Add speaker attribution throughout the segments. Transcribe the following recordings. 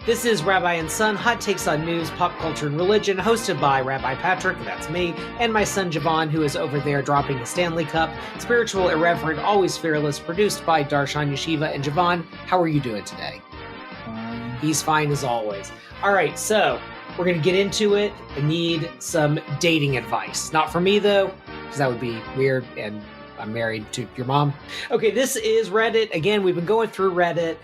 Speaker 1: This is Rabbi and Son, hot takes on news, pop culture, and religion, hosted by Rabbi Patrick, that's me, and my son Javon, who is over there dropping the Stanley Cup. Spiritual, irreverent, always fearless, produced by Darshan Yeshiva. And Javon, how are you doing today? He's fine as always. All right, so we're going to get into it. I need some dating advice. Not for me, though, because that would be weird, and I'm married to your mom. Okay, this is Reddit. Again, we've been going through Reddit.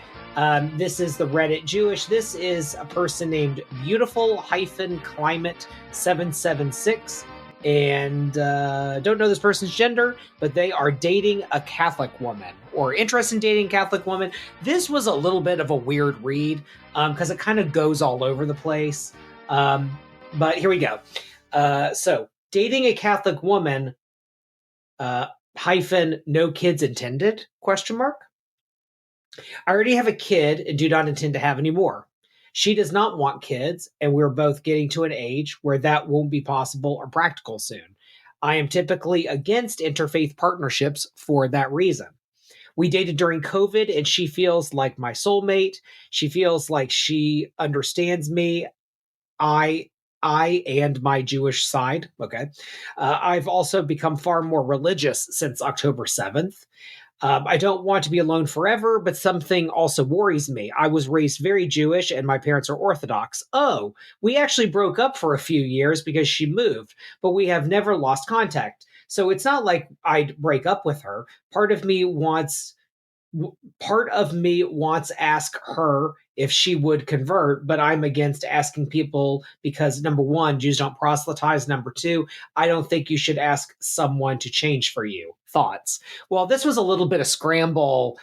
Speaker 1: This is the Reddit Jewish. This is a person named Beautiful-Climate 776. And don't know this person's gender, but they are dating a Catholic woman or interested in dating a Catholic woman. This was a little bit of a weird read because it kind of goes all over the place. But here we go. So dating a Catholic woman, hyphen, no kids intended, question mark. I already have a kid and do not intend to have any more. She does not want kids, and we're both getting to an age where that won't be possible or practical soon. I am typically against interfaith partnerships for that reason. We dated during COVID, and she feels like my soulmate. She feels like she understands me. I and my Jewish side. Okay. I've also become far more religious since October 7th. I don't want to be alone forever, but something also worries me. I was raised very Jewish and my parents are Orthodox. Oh, we actually broke up for a few years because she moved, but we have never lost contact. So it's not like I'd break up with her. Part of me wants ask her if she would convert, but I'm against asking people because number one, Jews don't proselytize. Number two, I don't think you should ask someone to change for you. Thoughts? Well, this was a little bit of scramble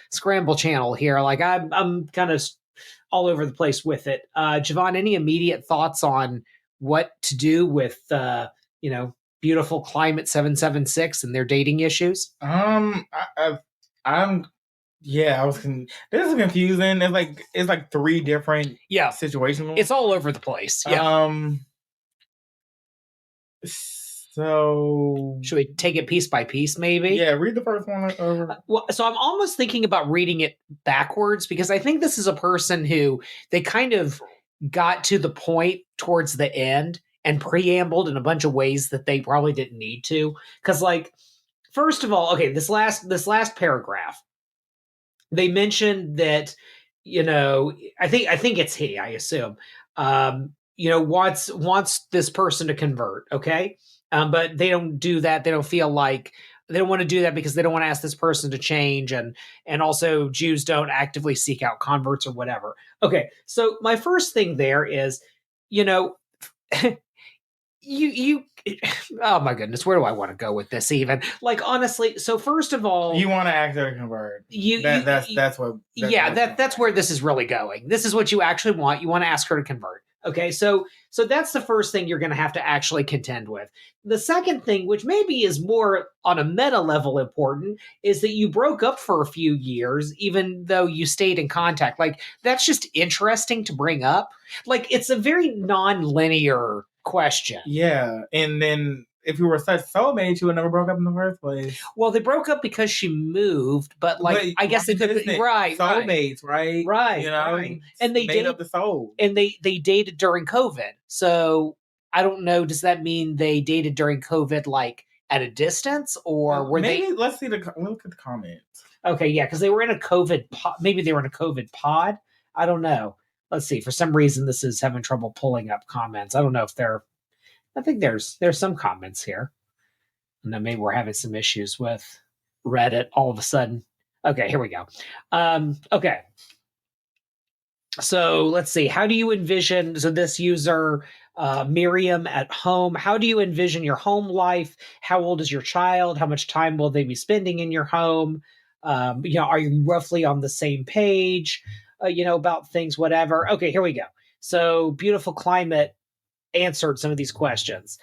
Speaker 1: channel here. Like I'm kind of all over the place with it. Javon, any immediate thoughts on what to do with Beautiful Climate 776 and their dating issues?
Speaker 2: This is confusing. It's like three different situations.
Speaker 1: It's all over the place. Yeah.
Speaker 2: So
Speaker 1: should we take it piece by piece, maybe?
Speaker 2: Yeah, read the first one over.
Speaker 1: So I'm almost thinking about reading it backwards because I think this is a person who they kind of got to the point towards the end and preambled in a bunch of ways that they probably didn't need to. Because, like, first of all, okay, this last paragraph, they mentioned that, I think it's he, I assume, wants this person to convert, okay? But they don't do that. They don't feel like they don't want to do that because they don't want to ask this person to change. And also Jews don't actively seek out converts or whatever. Okay. So my first thing there is, you oh my goodness, where do I want to go with this even? Like, honestly, so first of all,
Speaker 2: you want to ask her to convert.
Speaker 1: That's where this is really going. This is what you actually want. You want to ask her to convert. Okay, so that's the first thing you're going to have to actually contend with. The second thing, which maybe is more on a meta level important, is that you broke up for a few years, even though you stayed in contact. Like, that's just interesting to bring up. Like, it's a very non-linear question.
Speaker 2: Yeah, and then if you were such soulmates, you would never broke up in the first place.
Speaker 1: Well, they broke up because she moved, but I guess they took right
Speaker 2: soulmates, right?
Speaker 1: Right,
Speaker 2: right.
Speaker 1: And they
Speaker 2: made up the soul,
Speaker 1: and they dated during COVID. So I don't know. Does that mean they dated during COVID, like at a distance, or were
Speaker 2: maybe, let's look at the comments.
Speaker 1: Okay, yeah, because they were in a COVID pod. Maybe they were in a COVID pod. I don't know. Let's see. For some reason, this is having trouble pulling up comments. I don't know if they're. I think there's some comments here. And then maybe we're having some issues with Reddit all of a sudden. Okay, here we go. Okay. So let's see. How do you envision, so this user, Miriam at home, how do you envision your home life? How old is your child? How much time will they be spending in your home? Are you roughly on the same page, about things, whatever? Okay, here we go. So Beautiful Climate answered some of these questions.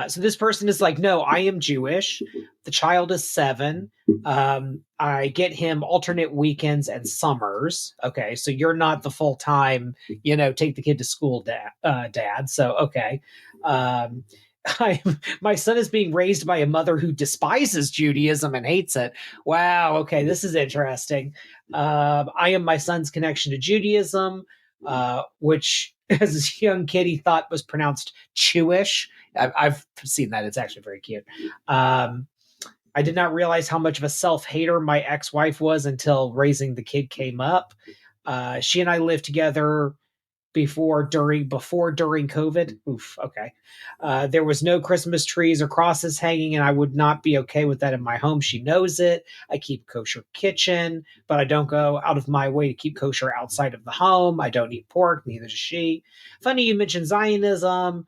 Speaker 1: So this person is like, no, I am Jewish. The child is 7. I get him alternate weekends and summers. Okay, so you're not the full-time, take the kid to school dad. So, okay. My son is being raised by a mother who despises Judaism and hates it. Wow. Okay. This is interesting. I am my son's connection to Judaism. which as a young kid he thought was pronounced Chewish. I've seen that. It's actually very cute. I did not realize how much of a self-hater my ex-wife was until raising the kid came up. She and I lived together during COVID. Oof. Okay. There was no Christmas trees or crosses hanging, and I would not be okay with that in my home. She knows it. I keep kosher kitchen, but I don't go out of my way to keep kosher outside of the home. I don't eat pork, neither does she. Funny you mentioned Zionism.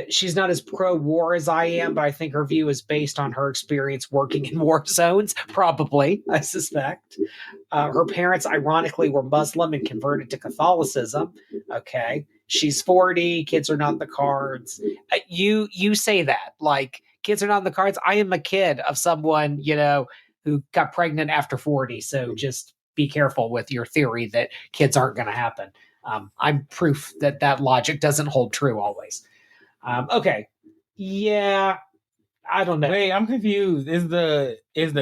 Speaker 1: She's not as pro-war as I am, but I think her view is based on her experience working in war zones. Probably, I suspect. Her parents, ironically, were Muslim and converted to Catholicism. Okay, she's 40. Kids are not in the cards. You say that like kids are not in the cards. I am a kid of someone who got pregnant after 40. So just be careful with your theory that kids aren't going to happen. I'm proof that logic doesn't hold true always. Okay. Yeah. I don't know.
Speaker 2: Wait, I'm confused. Is the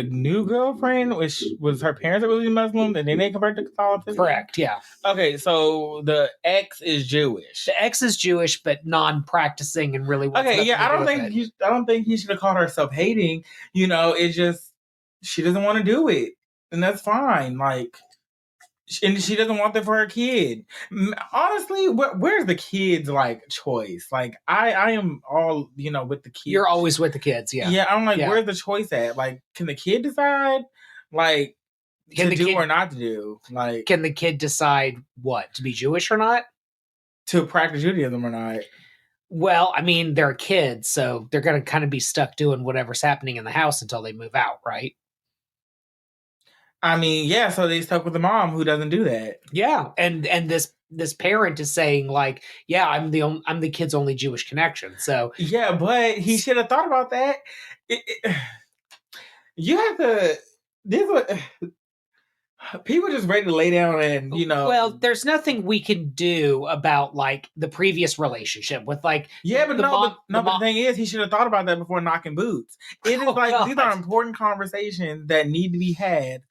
Speaker 2: new girlfriend, which was her parents are really Muslim, and then they convert to Catholicism?
Speaker 1: Correct. Yeah.
Speaker 2: Okay, so the ex is Jewish.
Speaker 1: The ex is Jewish, but non-practicing and really.
Speaker 2: Okay. Yeah. I don't think he should have called her self-hating. It's just she doesn't want to do it, and that's fine. Like. And she doesn't want that for her kid. Honestly, where's the kids choice? Like I am all with the kids.
Speaker 1: You're always with the kids, yeah.
Speaker 2: Yeah, I'm like, where's the choice at? Like, can the kid decide to do or not to do? Like,
Speaker 1: can the kid decide what to be Jewish or not?
Speaker 2: To practice Judaism or not?
Speaker 1: Well, I mean, they're kids, so they're gonna kind of be stuck doing whatever's happening in the house until they move out, right?
Speaker 2: I mean, yeah, so they stuck with the mom who doesn't do that.
Speaker 1: Yeah, and this parent is saying like, yeah, I'm the kid's only Jewish connection. So
Speaker 2: yeah, but he should have thought about that. You have to. This what people just ready to lay down and
Speaker 1: Well, there's nothing we can do about like the previous relationship with like.
Speaker 2: Yeah, but the thing is, he should have thought about that before knocking boots. It is these are important conversations that need to be had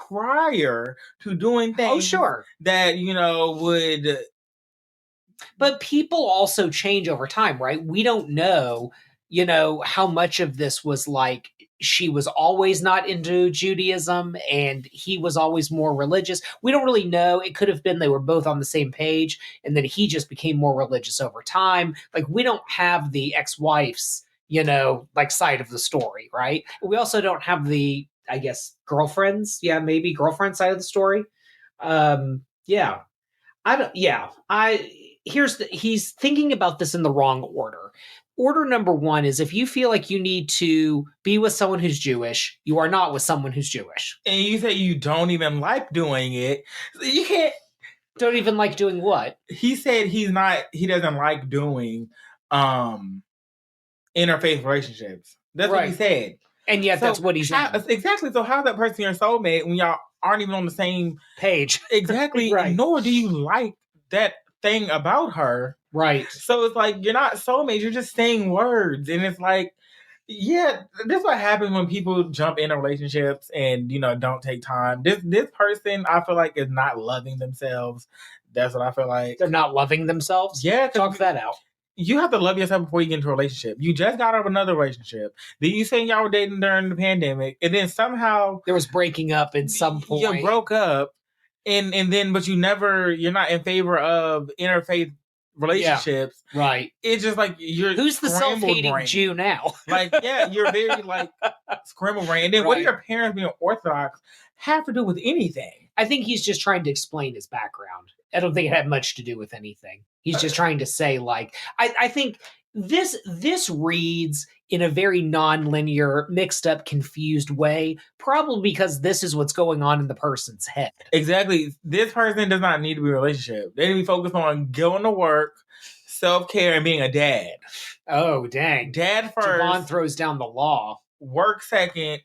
Speaker 2: prior to doing things.
Speaker 1: Oh, sure.
Speaker 2: That would.
Speaker 1: But people also change over time, right? We don't know, how much of this was like she was always not into Judaism and he was always more religious. We don't really know. It could have been they were both on the same page and then he just became more religious over time. Like we don't have the ex-wife's, side of the story, right? We also don't have the, I guess, girlfriends. Yeah, maybe girlfriend side of the story. Yeah. He's thinking about this in the wrong order. Order number one is if you feel like you need to be with someone who's Jewish, you are not with someone who's Jewish.
Speaker 2: And you say you don't even like doing it. You can't.
Speaker 1: Don't even like doing what?
Speaker 2: He said he doesn't like doing interfaith relationships. That's right. What he said.
Speaker 1: And yet that's what he's doing.
Speaker 2: Exactly. So how's that person your soulmate when y'all aren't even on the same
Speaker 1: page?
Speaker 2: Exactly. Right. Nor do you like that thing about her.
Speaker 1: Right.
Speaker 2: So it's like you're not soulmates, you're just saying words. And it's like, yeah, this is what happens when people jump into relationships and don't take time. This person I feel like is not loving themselves. That's what I feel like.
Speaker 1: They're not loving themselves?
Speaker 2: Yeah.
Speaker 1: Talk that out.
Speaker 2: You have to love yourself before you get into a relationship. You just got out of another relationship. Then you saying y'all were dating during the pandemic, and then somehow
Speaker 1: there was breaking up at some point.
Speaker 2: You broke up, and then but you're not in favor of interfaith relationships.
Speaker 1: Yeah, right.
Speaker 2: It's just like
Speaker 1: who's the self-hating brain. Jew now?
Speaker 2: You're very scrambled brain. And then what do your parents being Orthodox have to do with anything?
Speaker 1: I think he's just trying to explain his background. I don't think it had much to do with anything. He's just trying to say I think this reads in a very non-linear, mixed up, confused way, probably because this is what's going on in the person's head.
Speaker 2: Exactly. This person does not need to be in a relationship. They need to be focused on going to work, self-care, and being a dad.
Speaker 1: Oh, dang.
Speaker 2: Dad first.
Speaker 1: Javon throws down the law.
Speaker 2: Work second.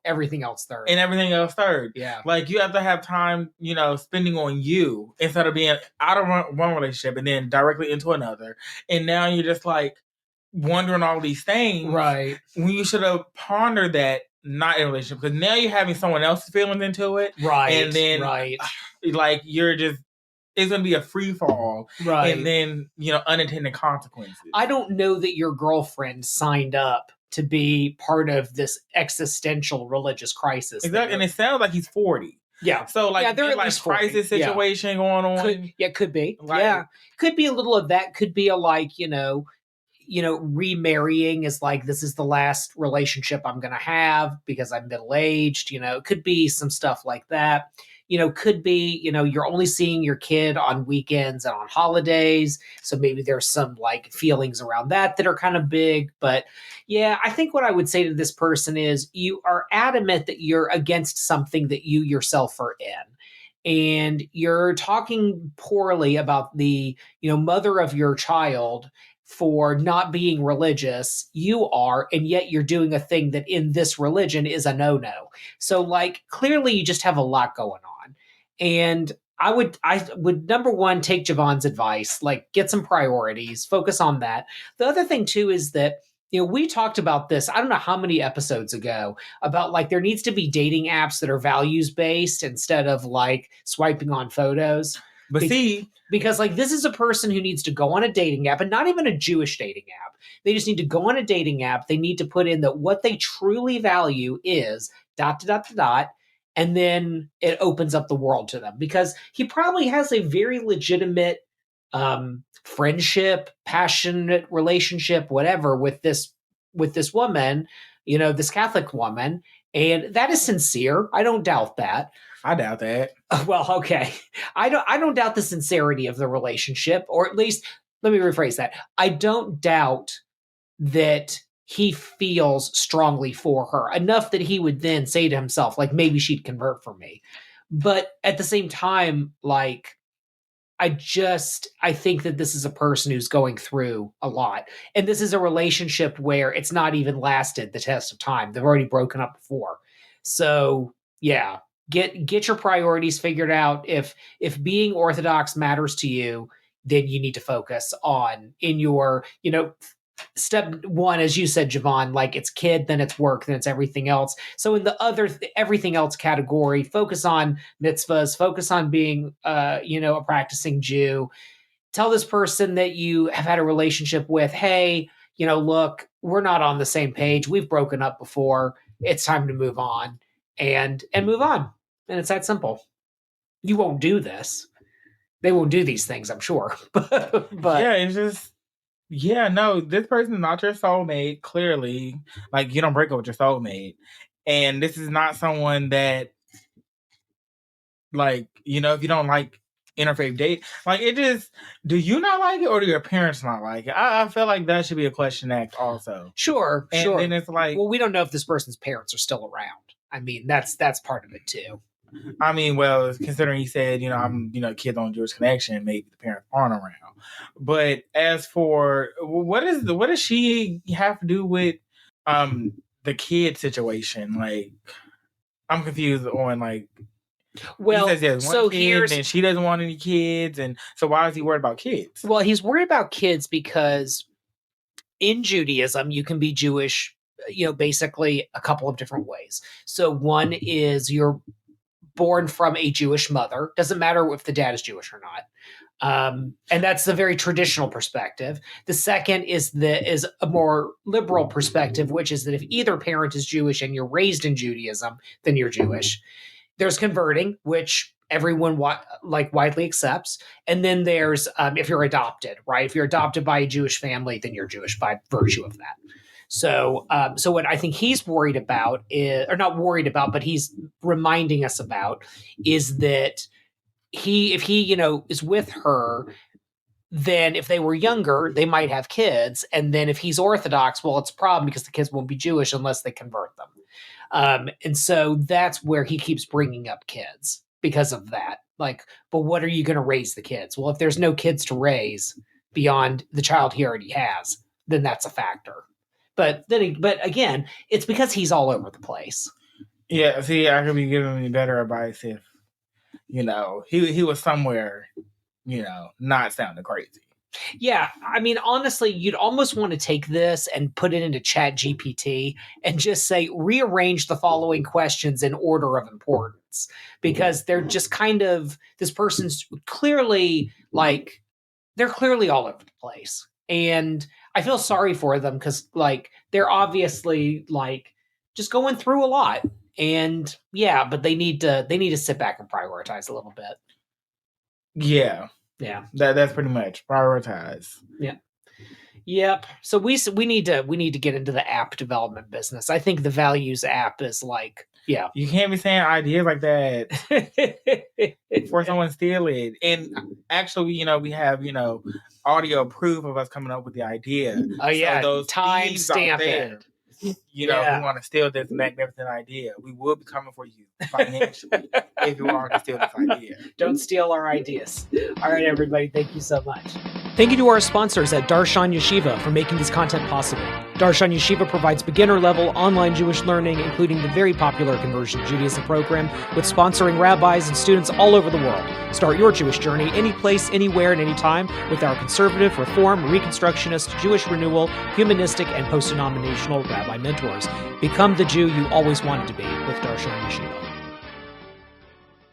Speaker 1: Everything else third.
Speaker 2: And everything else third.
Speaker 1: Yeah.
Speaker 2: Like, you have to have time, spending on you instead of being out of one relationship and then directly into another. And now you're just wondering all these things.
Speaker 1: Right.
Speaker 2: When you should have pondered that not in a relationship. Because now you're having someone else's feelings into it.
Speaker 1: Right.
Speaker 2: And then like you're just, it's going to be a free fall.
Speaker 1: Right.
Speaker 2: And then, unintended consequences.
Speaker 1: I don't know that your girlfriend signed up to be part of this existential religious crisis.
Speaker 2: Exactly. And it sounds like he's 40.
Speaker 1: Yeah.
Speaker 2: So
Speaker 1: they're at least
Speaker 2: crisis situation going on.
Speaker 1: Could be. Could be a little of that. Could be a remarrying is like, this is the last relationship I'm going to have because I'm middle-aged, it could be some stuff like that. Could be, you're only seeing your kid on weekends and on holidays. So maybe there's some like feelings around that are kind of big. But yeah, I think what I would say to this person is you are adamant that you're against something that you yourself are in. And you're talking poorly about the, mother of your child for not being religious. You are, and yet you're doing a thing that in this religion is a no-no. So like, clearly you just have a lot going on. And I would number one, take Javon's advice, like get some priorities, focus on that. The other thing too is that, we talked about this, I don't know how many episodes ago, about like there needs to be dating apps that are values based instead of like swiping on photos.
Speaker 2: But
Speaker 1: because like this is a person who needs to go on a dating app, and not even a Jewish dating app. They just need to go on a dating app. They need to put in that what they truly value is ... and then it opens up the world to them, because he probably has a very legitimate friendship, passionate relationship, whatever, with this woman, this Catholic woman, and that is sincere. I don't doubt that.
Speaker 2: I doubt that.
Speaker 1: Well, okay. I don't doubt the sincerity of the relationship, or at least let me rephrase that. I don't doubt that he feels strongly for her enough that he would then say to himself, like, maybe she'd convert for me. But at the same time, like, I think that this is a person who's going through a lot. And this is a relationship where it's not even lasted the test of time. They've already broken up before. So, yeah, get your priorities figured out. If being Orthodox matters to you, then you need to focus on in your, step one, as you said, Javon, like it's kid, then it's work, then it's everything else. So in the other everything else category, focus on mitzvahs, focus on being, a practicing Jew. Tell this person that you have had a relationship with, hey, look, we're not on the same page. We've broken up before. It's time to move on and move on. And it's that simple. You won't do this. They won't do these things, I'm sure. but
Speaker 2: yeah, it's just, yeah, no, this person is not your soulmate, clearly. Like, you don't break up with your soulmate. And this is not someone that, like, if you don't like interfaith date, like, it just, do you not like it or do your parents not like it? I feel like that should be a question asked also.
Speaker 1: Sure.
Speaker 2: And it's like,
Speaker 1: well, we don't know if this person's parents are still around. I mean, that's part of it too.
Speaker 2: I mean, well, considering he said, I'm, kids on Jewish Connection, maybe the parents aren't around. But as for what does she have to do with the kid situation? Like, I'm confused on like.
Speaker 1: Well,
Speaker 2: he says he has one
Speaker 1: so
Speaker 2: kid, and she doesn't want any kids, and so why is he worried about kids?
Speaker 1: Well, he's worried about kids because in Judaism you can be Jewish, basically a couple of different ways. So one is you're born from a Jewish mother. Doesn't matter if the dad is Jewish or not. And that's the very traditional perspective. The second is a more liberal perspective, which is that if either parent is Jewish and you're raised in Judaism, then you're Jewish. There's converting, which everyone widely accepts. And then there's if you're adopted, right? If you're adopted by a Jewish family, then you're Jewish by virtue of that. So what I think he's worried about is, or not worried about, but he's reminding us about, is that if he is with her, then if they were younger, they might have kids. And then if he's Orthodox, well, it's a problem because the kids won't be Jewish unless they convert them. And so that's where he keeps bringing up kids because of that. Like, but what are you going to raise the kids? Well, if there's no kids to raise beyond the child he already has, then that's a factor. But again, it's because he's all over the place.
Speaker 2: Yeah, see, I could be giving me better advice if, he was somewhere, not sounding crazy.
Speaker 1: Yeah, I mean, honestly, you'd almost want to take this and put it into Chat GPT and just say, rearrange the following questions in order of importance, because they're just kind of, this person's clearly like, they're clearly all over the place. And I feel sorry for them because, like, they're obviously like just going through a lot. And yeah, but they need to sit back and prioritize a little bit.
Speaker 2: Yeah.
Speaker 1: Yeah.
Speaker 2: That's pretty much prioritize.
Speaker 1: Yeah. Yep. So we need to get into the app development business. I think the values app is like, yeah.
Speaker 2: You can't be saying ideas like that before someone steal it. And actually, we have, audio proof of us coming up with the idea.
Speaker 1: Oh yeah,
Speaker 2: so those
Speaker 1: time
Speaker 2: thieves out
Speaker 1: stamp
Speaker 2: there,
Speaker 1: it.
Speaker 2: who want to steal this magnificent idea, we will be coming for you financially if you want to steal this idea.
Speaker 1: Don't steal our ideas. All right, everybody, thank you so much. Thank you to our sponsors at Darshan Yeshiva for making this content possible. Darshan Yeshiva provides beginner-level online Jewish learning, including the very popular Conversion to Judaism program, with sponsoring rabbis and students all over the world. Start your Jewish journey any place, anywhere, and anytime with our conservative, reform, reconstructionist, Jewish renewal, humanistic, and post-denominational rabbi mentors. Become the Jew you always wanted to be with Darshan Yeshiva.